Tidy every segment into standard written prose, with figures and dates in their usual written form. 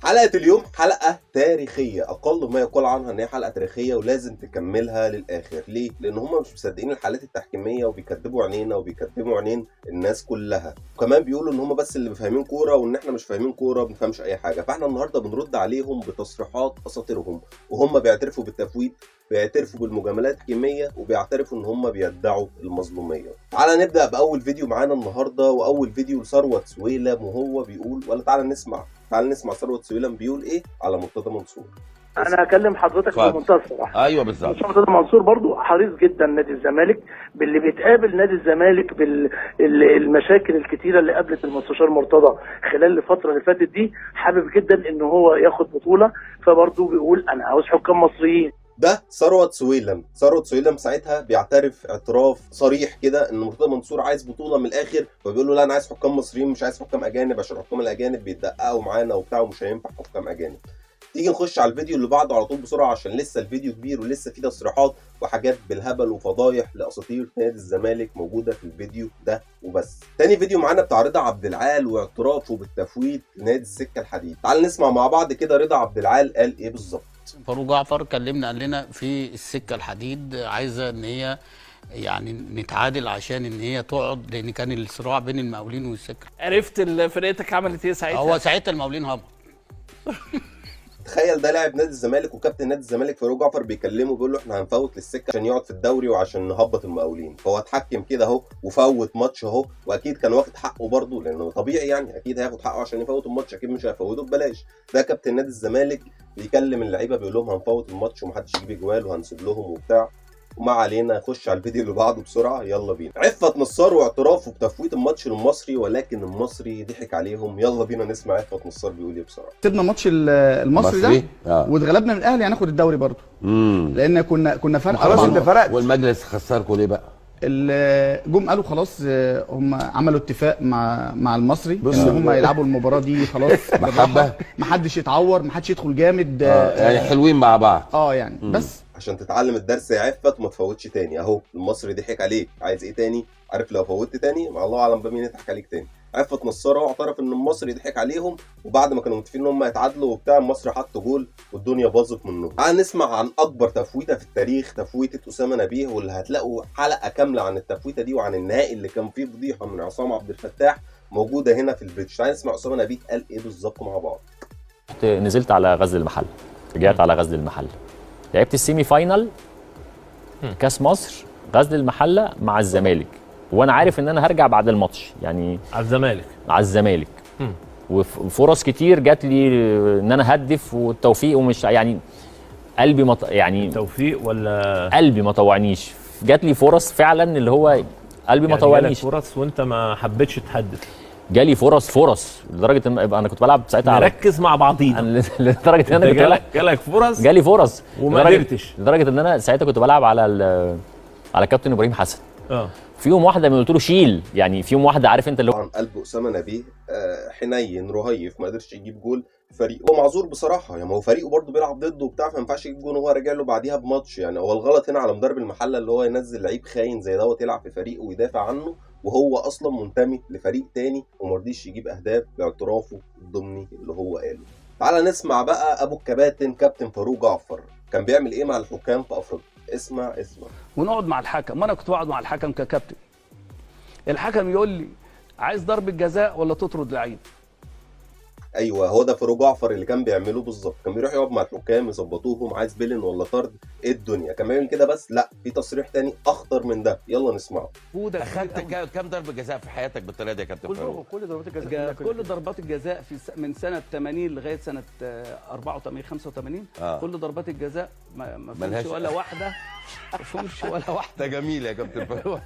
حلقة اليوم حلقة تاريخية، أقل ما يقال عنها إن هي حلقة تاريخية ولازم تكملها للآخر. ليه؟ لأن هما مش مصدقين الحالات التحكيمية وبيكدبوا عينينا وبيكدبوا عينين الناس كلها، وكمان بيقولوا إن هما بس اللي فاهمين كورة وإن إحنا مش فاهمين كورة ما بنفهمش أي حاجة. فإحنا النهاردة بنرد عليهم بتصريحات أساطيرهم، وهم بيعترفوا بالتفويت، بيعترفوا بالمجاملات التحكيمية، وبيعترفوا إن هم بيدعوا المظلومية. تعالى نبدأ بأول فيديو معانا النهاردة، وأول فيديو لثروت سويلم وهو بيقول، ولا تعال نسمع ثروت سويلم بيقول ايه على مرتضى منصور. انا هكلم حضرتك بمنتهى الصراحه. ايوه بالظبط. مرتضى منصور برضو حريص جدا نادي الزمالك باللي بيتقابل نادي الزمالك بالمشاكل الكتيره اللي قابلت المستشار مرتضى خلال الفتره اللي فاتت دي. حابب جدا ان هو ياخد بطوله، فبرضو بيقول انا عاوز حكام مصريين. ده ثروت سويلم ساعتها بيعترف اعتراف صريح كده ان مرتضى منصور عايز بطوله من الاخر، فبيقول له لا انا عايز حكام مصريين مش عايز حكام اجانب، عشان الحكام الاجانب بيتدققوا معانا وبتاع ومش هينفع حكام اجانب. تيجي نخش على الفيديو اللي بعده على طول بسرعه، عشان لسه الفيديو كبير ولسه فيه تصريحات وحاجات بالهبل وفضايح لاساطير نادي الزمالك موجوده في الفيديو ده وبس. تاني فيديو معانا بتاع رضا عبد العال واعترافه بالتفويت لنادي السكه الحديد. تعال نسمع مع بعض كده رضا عبد العال قال ايه بالظبط. فاروق جعفر كلمنا قال لنا في السكه الحديد عايزه ان هي يعني نتعادل عشان ان هي تقعد، لان كان الصراع بين المقاولين والسكه. عرفت فرقتك عملت ايه ساعتها؟ هو ساعتها المقاولين هبط. تخيل ده لاعب نادي الزمالك وكابتن نادي الزمالك فاروق جعفر بيكلمه بيقول له احنا هنفوت للسكه عشان يقعد في الدوري وعشان نهبط المقاولين، فهو اتحكم كده اهو وفوت ماتش اهو، واكيد كان واخد حقه برضه لانه طبيعي يعني اكيد هياخد حقه عشان يفوت الماتش، اكيد مش هيفوته ببلاش. ده كابتن نادي الزمالك بيكلم اللعيبه بيقول لهم هنفوت الماتش ومحدش يجيب اجوال وهنسيب لهم وبتاع. وما علينا، نخش على الفيديو اللي بعده بسرعه، يلا بينا. عفت نصار واعترافه بتفويت الماتش للمصري ولكن المصري ضحك عليهم. يلا بينا نسمع عفت نصار بيقول ايه بسرعه. سيبنا ماتش المصري ده واتغلبنا من الاهلي هناخد الدوري برضه. لان كنا فرق خلاص انت فرقت. والمجلس خسركم ليه بقى؟ جم قالوا خلاص هم عملوا اتفاق مع المصري ان هم يلعبوا المباراه دي خلاص محبه، ما حدش يتعور، ما حدش يدخل جامد. يعني حلوين مع بعض. يعني بس عشان تتعلم الدرس يا عفت وما تفوتش تاني. اهو المصري ضحك عليك، عايز ايه تاني؟ عارف لو فوتت تاني مع الله اعلم بمين يضحك عليك تاني. عفت نصار اهو اعترف ان المصري ضحك عليهم، وبعد ما كانوا متفقين ان هم يتعادلوا وبتاع المصري حط جول والدنيا باظت منهم. تعال نسمع عن اكبر تفويته في التاريخ، تفويته اسامه نبيه، واللي هتلاقوا حلقه كامله عن التفويته دي وعن النهائي اللي كان فيه فضيحه من عصام عبد الفتاح موجوده هنا في البيتش. تعال نسمع اسامه نبيه قال ايه بالظبط مع بعض. نزلت على غزل المحله، رجعت على غزل المحله، لعبت السيمي فاينال كاس مصر غزل المحله مع الزمالك، وانا عارف ان انا هرجع بعد الماتش يعني على الزمالك وفرص كتير جات لي ان انا هدف والتوفيق ومش يعني قلبي يعني توفيق ولا قلبي ما طوعنيش. جات لي فرص فعلا اللي هو قلبي ما طوعنيش. فرص وانت ما حبيتش تهدف. جالي فرص لدرجه ان انا كنت بلعب ساعتها نركز مع بعضينا لدرجه ان انا جالك فرص، جالي فرص وما قدرتش، لدرجه ان انا ساعتها كنت بلعب على كابتن ابراهيم حسن. في يوم واحده من قلت له شيل، يعني في يوم واحده عارف انت اللي طبعا قلب اسامه نبيه حنين رهيف، ما قدرش يجيب جول فريق. هو معذور بصراحه، يعني هو فريقه برده بيلعب ضده وبتاع، فما ينفعش يجيب جول وهو راجع له بعديها بماتش. يعني هو الغلط هنا على مدرب المحله اللي هو ينزل لعيب خاين زي دوت يلعب في فريقه ويدافع عنه، وهو اصلا منتمي لفريق تاني وما رضيش يجيب اهداف باعترافه الضمني اللي هو قاله. تعال نسمع بقى ابو الكباتن كابتن فاروق جعفر كان بيعمل ايه مع الحكام في افريقيا. اسمع. ونقعد مع الحكم، وانا كنت بقعد مع الحكم ككابتن. الحكم يقول لي عايز ضربه جزاء ولا تطرد لعيب. ايوه هو ده فاروق جعفر اللي كان بيعمله بالظبط، كان بيروح يقعد مع الحكام يظبطوهم، عايز بيلن ولا طرد ايه الدنيا. كان بيعمل كده بس لا، في تصريح تاني اخطر من ده، يلا نسمعه. اخدت كام ضربه جزاء في حياتك بالطريقه دي يا كابتن فاروق؟ كل ضربات الجزاء من سنه 80 لغايه سنه 84 85 كل ضربات الجزاء ما فيش ولا واحده ده جميل يا كابتن فاروق.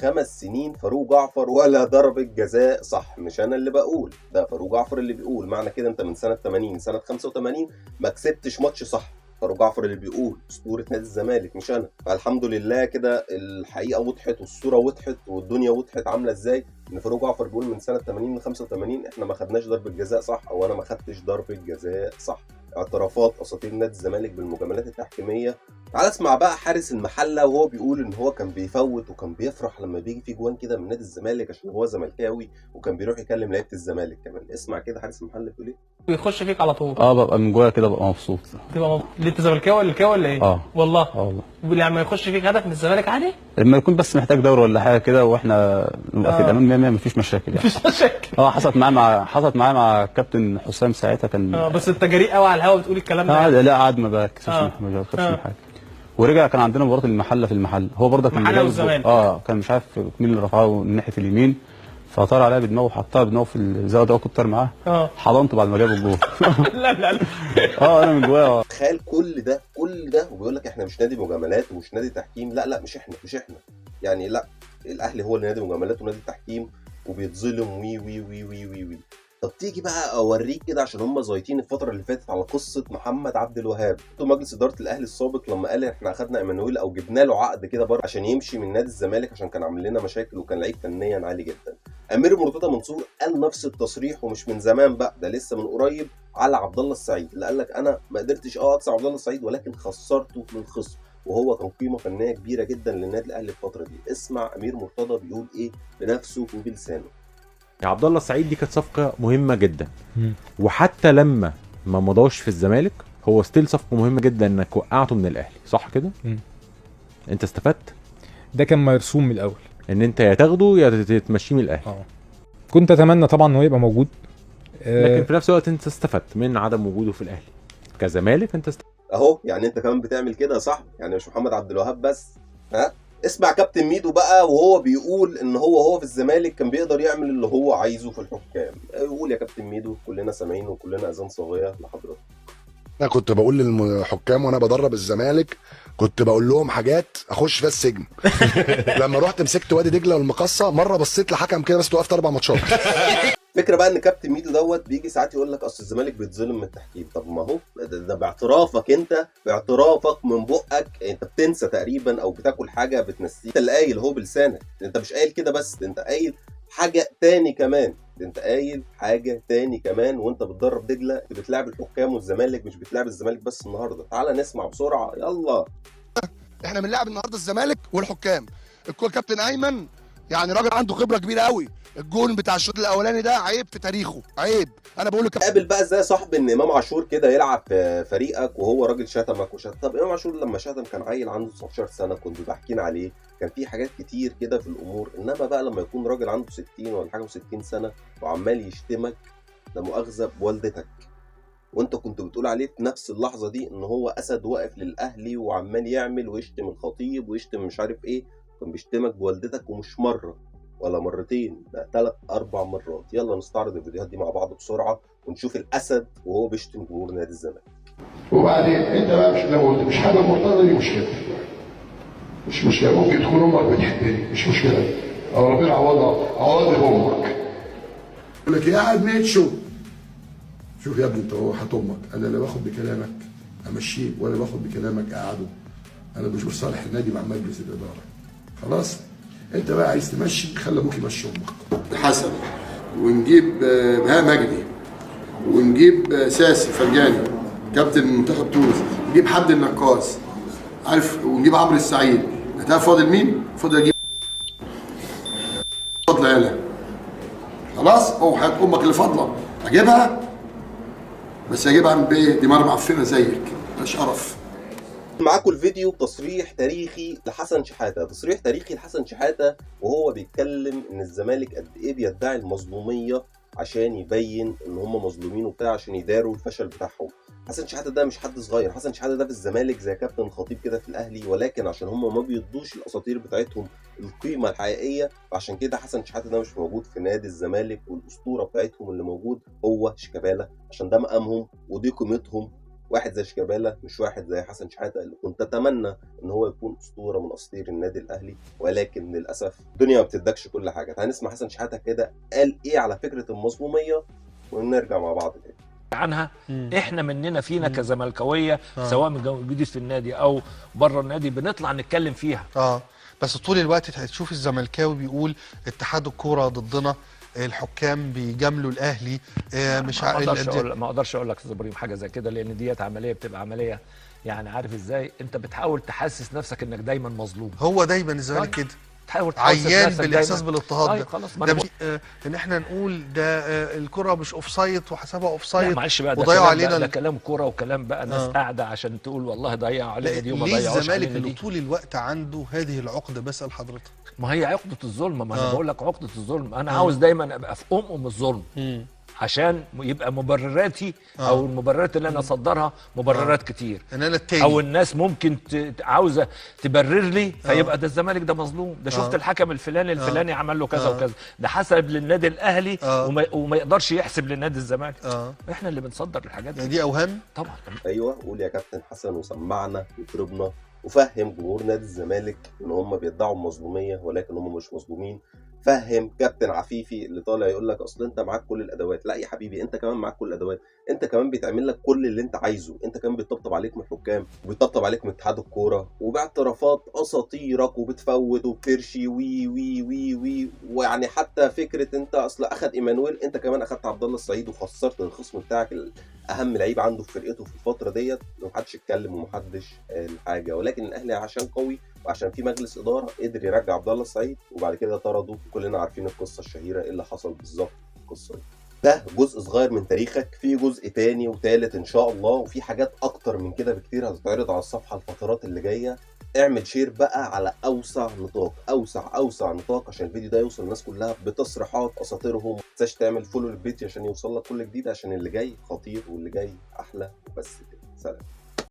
5 سنين فاروق جعفر ولا ضربة جزاء صح. مش انا اللي بقول، ده فاروق جعفر اللي بيقول. معنى كده انت من سنة 80 سنة 85 ما كسبتش ماتش صح. فاروق جعفر اللي بيقول، اسطورة نادي الزمالك مش انا. فالحمد لله كده الحقيقة وضحت والصورة وضحت والدنيا وضحت عاملة ازاي، ان فاروق جعفر بيقول من سنة 80 ل 85 احنا ما خدناش ضربة جزاء صح، او انا ما خدتش ضربة جزاء صح. اعترافات اساطير نادي الزمالك بالمجاملات التحكيميه تعال اسمع بقى حارس المحله وهو بيقول ان هو كان بيفوت وكان بيفرح لما بيجي في جوان كده من نادي الزمالك عشان هو زملكاوي، وكان بيروح يكلم لعيبه الزمالك كمان. اسمع كده حارس المحله بيقول ايه. بيخش فيك على طول. ببقى من جوايا كده ببقى مبسوط. تبقى مبسوط. انت زملكاوي ولا الكاوي ولا ايه؟ والله. والله. لما يخش فيك هدف من الزمالك عادي؟ لما يكون بس محتاج دوري ولا حاجه كده واحنا نبقى في الامان 100% مفيش مشاكل يعني. مفيش مشاكل. حصلت معايا مع الكابتن حسام ساعتها كان. بس انت جريء قوي على الهوا بتقول الكلام ده. لا قعد ما بكسبش ما بخافش من حاجه. ورجع كان عندنا مباراه المحله في المحل، هو برضه كان المحله والزمالك. كان مش عارف مين اللي رفعه من ناحيه اليمين، فطار عليها بدماغه وحطها بدماغه في الزاويه ده وكنت طار معاه. حضنته بعد ما جاب الجول. لا انا من جوايا. تخيل كل ده وبيقول لك احنا مش نادي مجاملات ومش نادي تحكيم. لا مش احنا يعني. لا، الاهلي هو اللي نادي مجاملات ونادي تحكيم وبيتظلم وي وي وي وي وي وي. طب تيجي بقى اوريك كده عشان هم زايطين الفتره اللي فاتت على قصه محمد عبد الوهاب. مجلس اداره الاهلي السابق لما قال احنا اخدنا ايمانويل او جبنا له عقد كده بره عشان يمشي من نادي الزمالك عشان كان عامل لنا مشاكل وكان لعيب فنيا عالي جدا. امير مرتضى منصور قال نفس التصريح ومش من زمان بقى، ده لسه من قريب على عبد الله السعيد اللي قال لك انا ما قدرتش اكسب عبد الله السعيد ولكن خسرته من الخصم، وهو كان قيمه فنيه كبيره جدا للنادي الاهلي الفتره دي. اسمع امير مرتضى بيقول ايه بنفسه وبلسانه. يا عبد الله السعيد دي كانت صفقه مهمه جدا، وحتى لما ما مضاش في الزمالك هو ستيل صفقه مهمه جدا انك وقعته من الاهلي، صح كده؟ انت استفدت؟ ده كان مرسوم من الاول ان انت يا تاخده يا تمشيه من الاهلي. كنت اتمنى طبعا انه يبقى موجود، لكن في نفس الوقت انت استفدت من عدم وجوده في الاهلي كزمالك. انت اهو يعني انت كمان بتعمل كده يا صاحبي، يعني مش محمد عبد الوهاب بس. اسمع كابتن ميدو بقى وهو بيقول ان هو في الزمالك كان بيقدر يعمل اللي هو عايزه في الحكام. قول يا كابتن ميدو، كلنا سامعين وكلنا اذان صاغيه لحضرتك. انا كنت بقول للحكام وانا بدرب الزمالك، كنت بقول لهم حاجات اخش فيها السجن. لما رحت مسكت وادي دجله والمقصه مره بصيت لحكم كده بس وقفت 4 ماتشات. فكره بقى ان كابتن ميدو دوت بيجي ساعات يقول لك اصل الزمالك بيتظلم من التحكيم. طب ما هو ده باعترافك، انت باعترافك من بقك انت بتنسى تقريبا او بتاكل حاجه بتنسيه. انت اللي قايل هو بلسانك، انت مش قايل كده بس، انت قايل حاجه تاني كمان. وانت بتدرب دجله بتلعب الحكام والزمالك، مش بتلعب الزمالك بس. النهارده تعالى نسمع بسرعه يلا. احنا بنلعب النهارده الزمالك والحكام. الكابتن ايمن يعني راجل عنده خبره كبيره قوي. الجون بتاع الشوط الاولاني ده عيب في تاريخه، عيب. انا بقول لك قابل بقى ازاي يا صاحبي ان امام عاشور كده يلعب في فريقك وهو راجل شتمك طب امام عاشور لما شتم كان عيل عنده 19 سنه، كنت بحكين عليه، كان في حاجات كتير كده في الامور. انما بقى لما يكون راجل عنده 60 ولا حاجه و60 سنه وعمال يشتمك، ده مؤاخذه بوالدتك، وانت كنت بتقول عليه في نفس اللحظه دي ان هو اسد واقف للاهلي وعمال يعمل ويشتم الخطيب ويشتم مش عارف ايه. كان بيشتمك بوالدتك ومش مره ولا مرتين، ده 3-4 مرات. يلا نستعرض الفيديوهات دي مع بعض بسرعه ونشوف الاسد وهو بيشتم جمهور نادي الزمالك. وبعدين انت بقى مش لو قلت مش حاجه مرتضى دي مش مشكله، ممكن تكون امك بتحبني مش مشكله، او ربنا عوضني بامك. يقول لك يا قاعد ميتشو، شوف يا ابني انت هو حات امك، انا لا باخد بكلامك امشيه ولا باخد بكلامك اقعده. انا مش بصالح النادي مع مجلس الاداره. خلاص انت بقى عايز تمشي خلي ابوك يمشي امك. حسن ونجيب بهاء مجدي ونجيب ساسي فرجاني كابتن منتخب تونس، نجيب حد النقاص عارف، ونجيب عمرو السعيد. هتعرف فاضل مين؟ فاضل اجيب فاضله يالا. خلاص او حياه امك اللي فاضله اجيبها، بس اجيبها من بايه؟ دي مره معفنه زيك، مش قرف. معاكم الفيديو تصريح تاريخي لحسن شحاته، وهو بيتكلم ان الزمالك قد ايه بيدعي المظلوميه عشان يبين ان هم مظلومين وبتاع عشان يداروا الفشل بتاعهم. حسن شحاته ده مش حد صغير، حسن شحاته ده في الزمالك زي كابتن الخطيب كده في الاهلي، ولكن عشان هم ما بيدوش الاساطير بتاعتهم القيمه الحقيقيه، فعشان كده حسن شحاته ده مش موجود في نادي الزمالك، والاسطوره بتاعتهم اللي موجود هو شيكابالا عشان ده مقامهم ودي قيمتهم. واحد زي شيكابالا مش واحد زي حسن شحاته اللي كنت اتمنى ان هو يكون اسطوره من اساطير النادي الاهلي، ولكن للاسف الدنيا ما بتدكش كل حاجه. هنسمع حسن شحاته كده قال ايه على فكره المظلوميه ونرجع مع بعض تاني عنها. احنا مننا فينا كزملكاويه سواء موجودين في النادي او بره النادي بنطلع نتكلم فيها. بس طول الوقت هتشوف الزملكاوي بيقول اتحاد الكوره ضدنا، الحكام بيجاملوا الاهلي، مش ما اقدرش اقول لك استاذ ابراهيم حاجه زي كده، لان ديت عمليه بتبقى عمليه يعني عارف ازاي انت بتحاول تحسس نفسك انك دايما مظلوم. هو دايما الزمالك كده تحاول عيان بالاحساس بالاضطهاد ده. خلاص ان احنا نقول ده الكره مش اوف سايد وحسبها اوف سايد معلش بقى، وضيعوا علينا ده كلام كوره وكلام بقى ناس قاعده عشان تقول والله ضيعوا علينا دي وما ضيعوش علينا دي. ليه الزمالك اللي طول الوقت عنده هذه العقده؟ بسال حضرتك. ما هي عقده الظلم، ما انا بقول لك عقده الظلم. انا عاوز دايما ابقى في الظلم عشان يبقى مبرراتي او المبررات اللي انا اصدرها مبررات كتير، او الناس ممكن عاوزه تبرر لي فيبقى ده الزمالك ده مظلوم، ده شفت الحكم الفلاني عمل له كذا وكذا، ده حسب للنادي الاهلي وما يقدرش يحسب للنادي الزمالك. احنا اللي بنصدر الحاجات دي اوهام طبعا. ايوه قول يا كابتن حسن وسمعنا وضربنا وفهم جمهور نادي الزمالك ان هم بيدعوا المظلوميه ولكن هم مش مظلومين. فهم كابتن عفيفي اللي طالع يقول لك اصل انت معاك كل الادوات. لا يا حبيبي، انت كمان معاك كل الادوات، انت كمان بيتعمل لك كل اللي انت عايزه، انت كمان بيطبطب عليك من الحكام وبيطبطب عليك من اتحاد الكوره وباعترافات اساطيرك وبتفوت وبترشي وي وي وي وي ويعني حتى فكره انت اصل اخد ايمانويل، انت كمان اخدت عبد الله السعيد وخسرت الخصم بتاعك اهم لعيب عنده في فرقته في الفتره ديت، ومحدش اتكلم ومحدش قال حاجه. ولكن الاهلي عشان قوي وعشان في مجلس اداره قدر يرجع عبد الله السعيد وبعد كده طرده. كلنا عارفين القصه الشهيره ايه اللي حصل بالظبط في القصه دي. ده جزء صغير من تاريخك، في جزء تاني وتالت ان شاء الله، وفي حاجات اكتر من كده بكتير هتتعرض على الصفحه الفترات اللي جايه. اعمل شير بقى على اوسع نطاق، اوسع نطاق عشان الفيديو ده يوصل للناس كلها بتصريحات اساطيرهم. ما تنساش تعمل فولو للبيج عشان يوصل لك كل جديد، عشان اللي جاي خطير واللي جاي احلى. بس كده، سلام.